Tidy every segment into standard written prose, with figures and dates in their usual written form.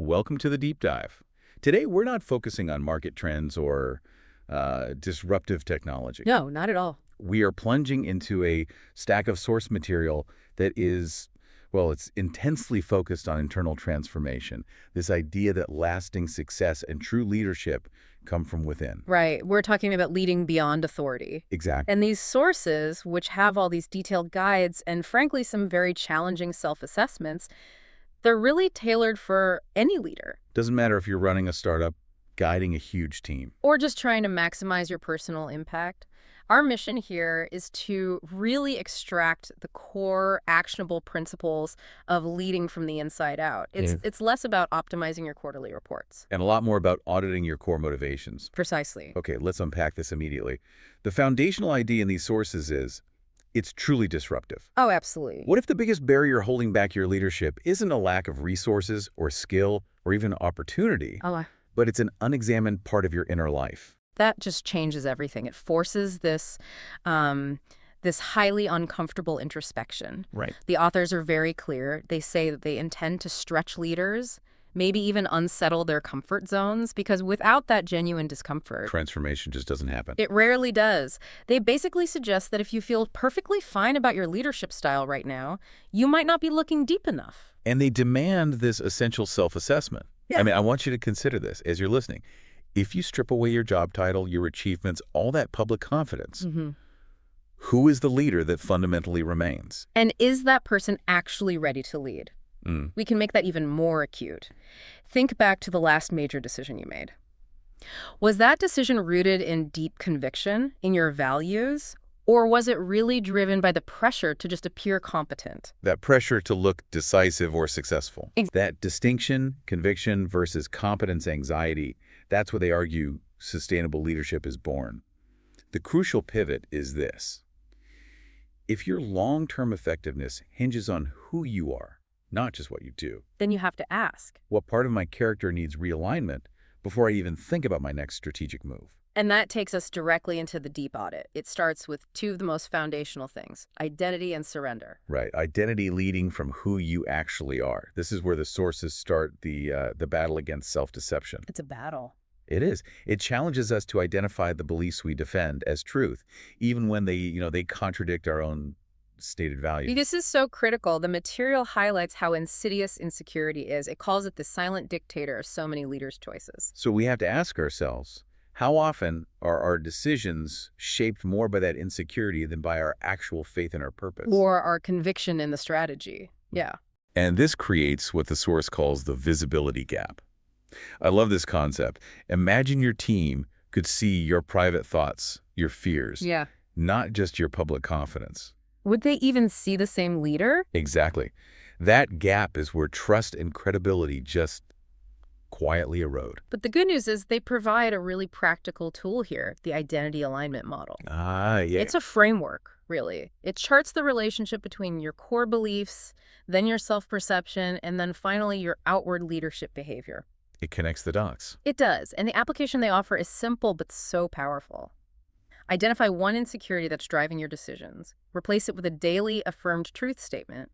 Welcome to the deep dive. Today, we're not focusing on market trends or disruptive technology. No, not at all. We are plunging into a stack of source material that is, well, it's intensely focused on internal transformation. This idea that lasting success and true leadership come from within. Right. We're talking about leading beyond authority. Exactly. And these sources, which have all these detailed guides and frankly some very challenging self-assessments, they're really tailored for any leader. Doesn't matter if you're running a startup, guiding a huge team. Or just trying to maximize your personal impact. Our mission here is to really extract the core actionable principles of leading from the inside out. It's less about optimizing your quarterly reports. And a lot more about auditing your core motivations. Precisely. Okay, let's unpack this immediately. The foundational idea in these sources is it's truly disruptive. Oh, absolutely. What if the biggest barrier holding back your leadership isn't a lack of resources or skill or even opportunity, but it's an unexamined part of your inner life? That just changes everything. It forces this highly uncomfortable introspection. Right. The authors are very clear. They say that they intend to stretch leaders, maybe even unsettle their comfort zones, because without that genuine discomfort, Transformation just doesn't happen. it rarely does. They basically suggest that if you feel perfectly fine about your leadership style right now, you might not be looking deep enough. And they demand this essential self-assessment. Yeah. I mean, I want you to consider this as you're listening. If you strip away your job title, your achievements, all that public confidence, who is the leader that fundamentally remains? And is that person actually ready to lead? We can make that even more acute. Think back to the last major decision you made. Was that decision rooted in deep conviction, in your values, or was it really driven by the pressure to just appear competent? That pressure to look decisive or successful. That distinction, conviction versus competence anxiety, that's where they argue sustainable leadership is born. The crucial pivot is this. If your long-term effectiveness hinges on who you are, not just what you do, Then you have to ask. what part of my character needs realignment before I even think about my next strategic move? And that takes us directly into the deep audit. It starts with two of the most foundational things, identity and surrender. Right. Identity leading from who you actually are. This is where the sources start the battle against self-deception. It's a battle. It is. It challenges us to identify the beliefs we defend as truth, even when they contradict our own stated values. This is so critical. The material highlights how insidious insecurity is. It calls it the silent dictator of so many leaders' choices. So we have to ask ourselves, how often are our decisions shaped more by that insecurity than by our actual faith in our purpose? Or our conviction in the strategy. Yeah. And this creates what the source calls the visibility gap. I love this concept. Imagine your team could see your private thoughts, your fears, Yeah. not just your public confidence. Would they even see the same leader? Exactly. That gap is where trust and credibility just quietly erode. But the good news is they provide a really practical tool here, the identity alignment model. Ah, yeah. It's a framework, really. It charts the relationship between your core beliefs, then your self-perception, and then finally your outward leadership behavior. It connects the dots. It does, and the application they offer is simple but so powerful. Identify one insecurity that's driving your decisions, replace it with a daily affirmed truth statement,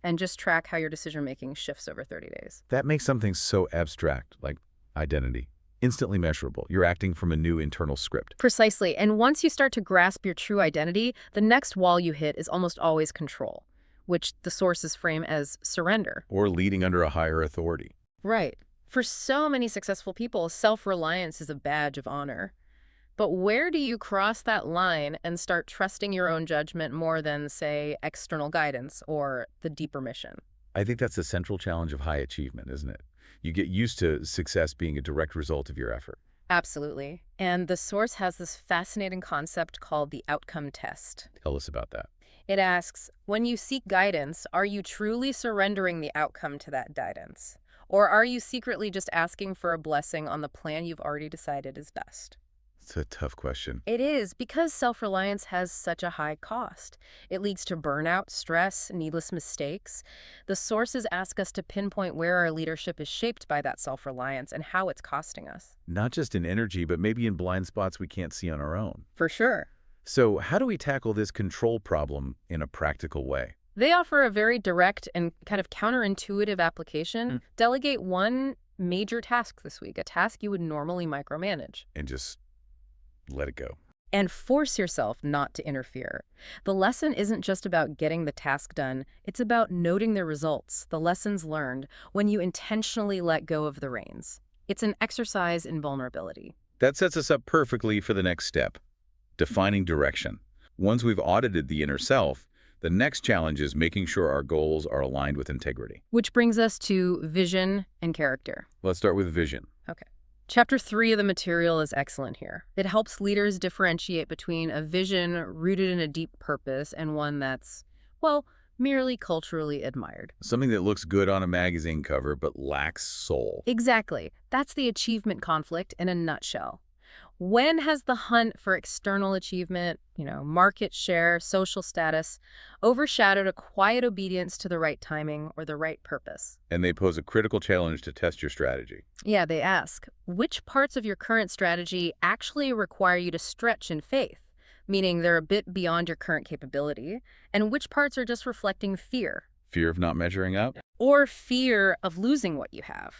and just track how your decision-making shifts over 30 days. That makes something so abstract, like identity, instantly measurable. You're acting from a new internal script. Precisely, and once you start to grasp your true identity, the next wall you hit is almost always control, which the sources frame as surrender. Or leading under a higher authority. Right. For so many successful people, self-reliance is a badge of honor. But where do you cross that line and start trusting your own judgment more than, say, external guidance or the deeper mission? I think that's the central challenge of high achievement, isn't it? You get used to success being a direct result of your effort. Absolutely. And the source has this fascinating concept called the outcome test. Tell us about that. It asks, when you seek guidance, are you truly surrendering the outcome to that guidance? Or are you secretly just asking for a blessing on the plan you've already decided is best? It's a tough question. It is, because self-reliance has such a high cost. It leads to burnout, stress, needless mistakes. The sources ask us to pinpoint where our leadership is shaped by that self-reliance and how it's costing us. Not just in energy, but maybe in blind spots we can't see on our own. For sure. So how do we tackle this control problem in a practical way? They offer a very direct and kind of counterintuitive application. Delegate one major task this week, a task you would normally micromanage. And just let it go. And force yourself not to interfere. The lesson isn't just about getting the task done, it's about noting the results, the lessons learned, when you intentionally let go of the reins. It's an exercise in vulnerability. That sets us up perfectly for the next step, defining direction. Once we've audited the inner self, the next challenge is making sure our goals are aligned with integrity. Which brings us to vision and character. Let's start with vision. Okay. Chapter 3 of the material is excellent here. It helps leaders differentiate between a vision rooted in a deep purpose and one that's, well, merely culturally admired. Something that looks good on a magazine cover but lacks soul. Exactly. That's the achievement conflict in a nutshell. When has the hunt for external achievement, market share, social status, overshadowed a quiet obedience to the right timing or the right purpose? And they pose a critical challenge to test your strategy. Yeah, they ask, which parts of your current strategy actually require you to stretch in faith, meaning they're a bit beyond your current capability, and which parts are just reflecting fear? Fear of not measuring up? Or fear of losing what you have.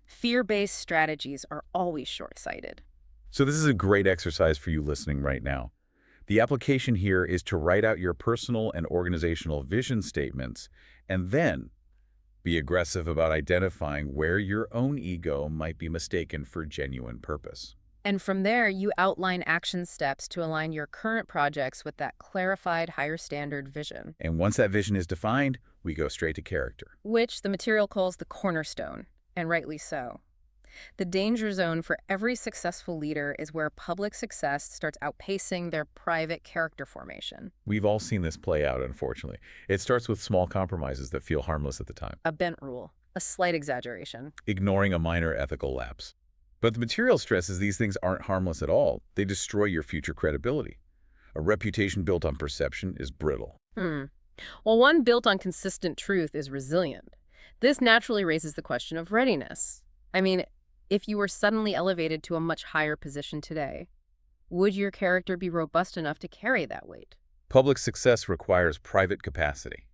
Fear-based strategies are always short-sighted. So this is a great exercise for you listening right now. The application here is to write out your personal and organizational vision statements and then be aggressive about identifying where your own ego might be mistaken for genuine purpose. And from there, you outline action steps to align your current projects with that clarified higher standard vision. And once that vision is defined, we go straight to character. Which the material calls the cornerstone, and rightly so. The danger zone for every successful leader is where public success starts outpacing their private character formation. We've all seen this play out, unfortunately. It starts with small compromises that feel harmless at the time. A bent rule, a slight exaggeration. Ignoring a minor ethical lapse. But the material stresses these things aren't harmless at all. They destroy your future credibility. A reputation built on perception is brittle. Well, one built on consistent truth is resilient. This naturally raises the question of readiness. I mean, if you were suddenly elevated to a much higher position today, would your character be robust enough to carry that weight? Public success requires private capacity.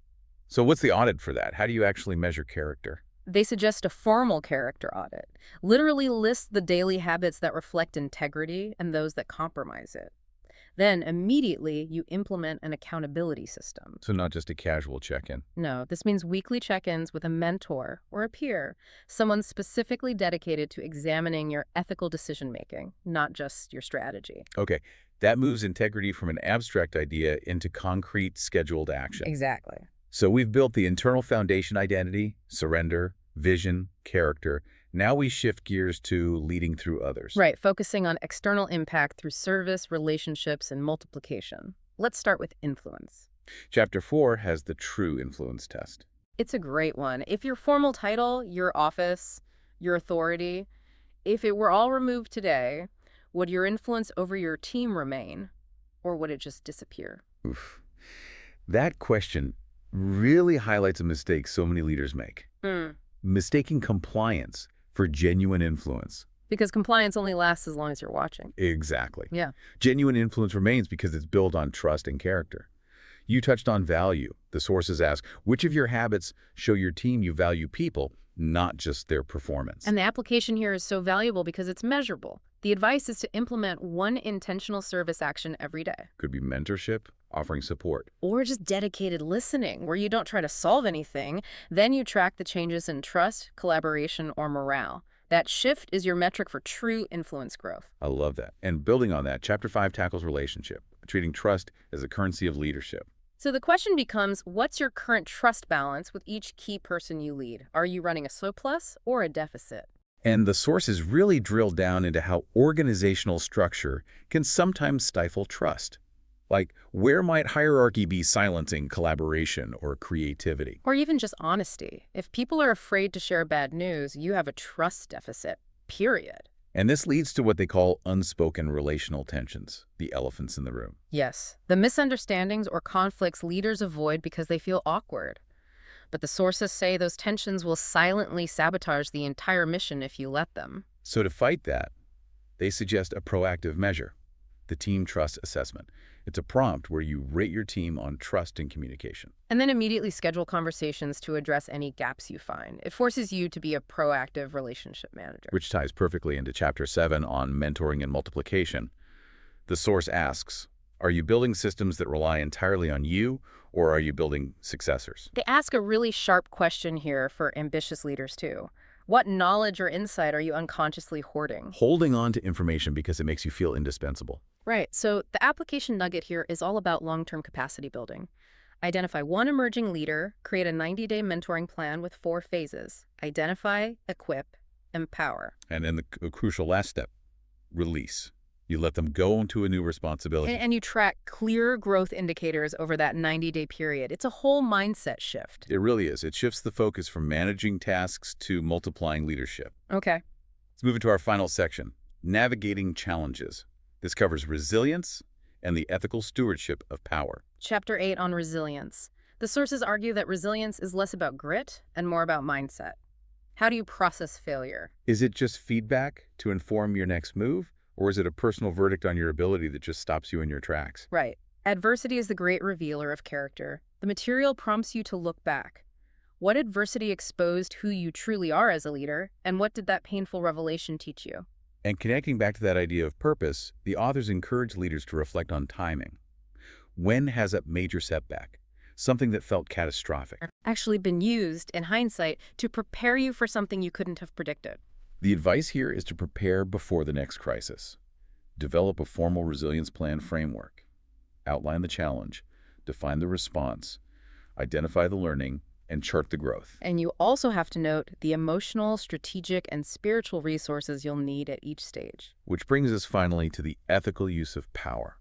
So what's the audit for that? How do you actually measure character? They suggest a formal character audit. Literally lists the daily habits that reflect integrity and those that compromise it. Then, immediately, you implement an accountability system. So not just a casual check-in. No, this means weekly check-ins with a mentor or a peer, someone specifically dedicated to examining your ethical decision-making, not just your strategy. Okay, that moves integrity from an abstract idea into concrete, scheduled action. Exactly. So we've built the internal foundation: identity, surrender, vision, character. Now we shift gears to leading through others. Right, focusing on external impact through service, relationships, and multiplication. Let's start with influence. Chapter 4 has the true influence test. It's a great one. If your formal title, your office, your authority, if it were all removed today, would your influence over your team remain, or would it just disappear? Oof. That question really highlights a mistake so many leaders make. Mistaking compliance for genuine influence. Because compliance only lasts as long as you're watching. Exactly. Yeah. Genuine influence remains because it's built on trust and character. You touched on value. The sources ask, which of your habits show your team you value people, not just their performance? And the application here is so valuable because it's measurable. The advice is to implement one intentional service action every day. Could be mentorship, offering support. Or just dedicated listening, where you don't try to solve anything, then you track the changes in trust, collaboration, or morale. That shift is your metric for true influence growth. I love that. And building on that, Chapter 5 tackles relationship, treating trust as a currency of leadership. So the question becomes, what's your current trust balance with each key person you lead? Are you running a surplus or a deficit? And the sources really drill down into how organizational structure can sometimes stifle trust. Like, where might hierarchy be silencing collaboration or creativity? Or even just honesty. If people are afraid to share bad news, you have a trust deficit, period. And this leads to what they call unspoken relational tensions, the elephants in the room. Yes, the misunderstandings or conflicts leaders avoid because they feel awkward. But the sources say those tensions will silently sabotage the entire mission if you let them. So to fight that, they suggest a proactive measure, the Team Trust Assessment. It's a prompt where you rate your team on trust and communication. And then immediately schedule conversations to address any gaps you find. It forces you to be a proactive relationship manager. Which ties perfectly into Chapter 7 on mentoring and multiplication. The source asks, are you building systems that rely entirely on you, or are you building successors? They ask a really sharp question here for ambitious leaders, too. What knowledge or insight are you unconsciously hoarding? Holding on to information because it makes you feel indispensable. Right, so the application nugget here is all about long-term capacity building. Identify one emerging leader, create a 90-day mentoring plan with 4 phases. Identify, equip, empower. And then the crucial last step, release. You let them go into a new responsibility. And you track clear growth indicators over that 90-day period. It's a whole mindset shift. It really is. It shifts the focus from managing tasks to multiplying leadership. Okay. Let's move into our final section, navigating challenges. This covers resilience and the ethical stewardship of power. Chapter 8 on resilience. The sources argue that resilience is less about grit and more about mindset. How do you process failure? Is it just feedback to inform your next move? Or is it a personal verdict on your ability that just stops you in your tracks? Right. Adversity is the great revealer of character. The material prompts you to look back. What adversity exposed who you truly are as a leader, and what did that painful revelation teach you? And connecting back to that idea of purpose, the authors encourage leaders to reflect on timing. When has a major setback, something that felt catastrophic, Actually been used, in hindsight, to prepare you for something you couldn't have predicted? The advice here is to prepare before the next crisis. Develop a formal resilience plan framework. Outline the challenge, define the response, identify the learning, and chart the growth. And you also have to note the emotional, strategic, and spiritual resources you'll need at each stage. Which brings us finally to the ethical use of power.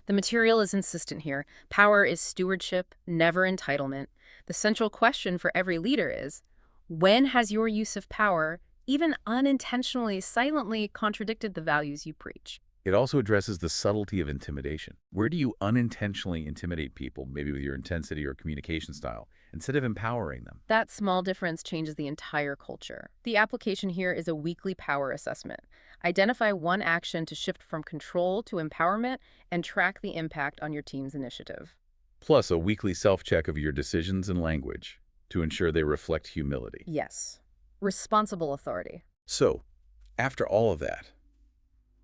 The material is insistent here. Power is stewardship, never entitlement. The central question for every leader is, when has your use of power, even unintentionally, silently contradicted the values you preach? It also addresses the subtlety of intimidation. Where do you unintentionally intimidate people, maybe with your intensity or communication style, instead of empowering them? That small difference changes the entire culture. The application here is a weekly power assessment. Identify one action to shift from control to empowerment and track the impact on your team's initiative. Plus a weekly self-check of your decisions and language to ensure they reflect humility. Yes. Responsible authority. So, after all of that,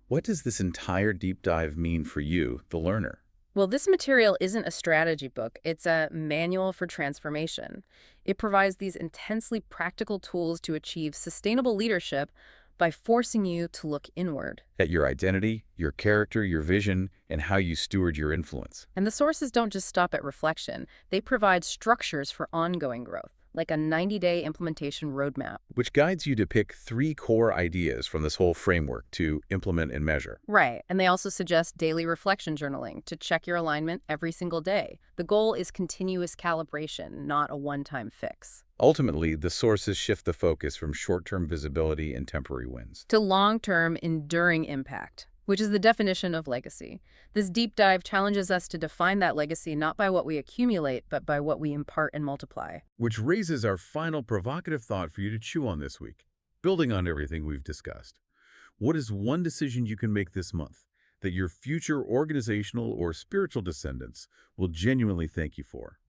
what does this entire deep dive mean for you, the learner? Well, this material isn't a strategy book. It's a manual for transformation. It provides these intensely practical tools to achieve sustainable leadership by forcing you to look inward. At your identity, your character, your vision, and how you steward your influence. And the sources don't just stop at reflection. They provide structures for ongoing growth, like a 90-day implementation roadmap. Which guides you to pick 3 core ideas from this whole framework to implement and measure. Right, and they also suggest daily reflection journaling to check your alignment every single day. The goal is continuous calibration, not a one-time fix. Ultimately, the sources shift the focus from short-term visibility and temporary wins to long-term, enduring impact, which is the definition of legacy. This deep dive challenges us to define that legacy not by what we accumulate, but by what we impart and multiply. Which raises our final provocative thought for you to chew on this week. Building on everything we've discussed, what is one decision you can make this month that your future organizational or spiritual descendants will genuinely thank you for?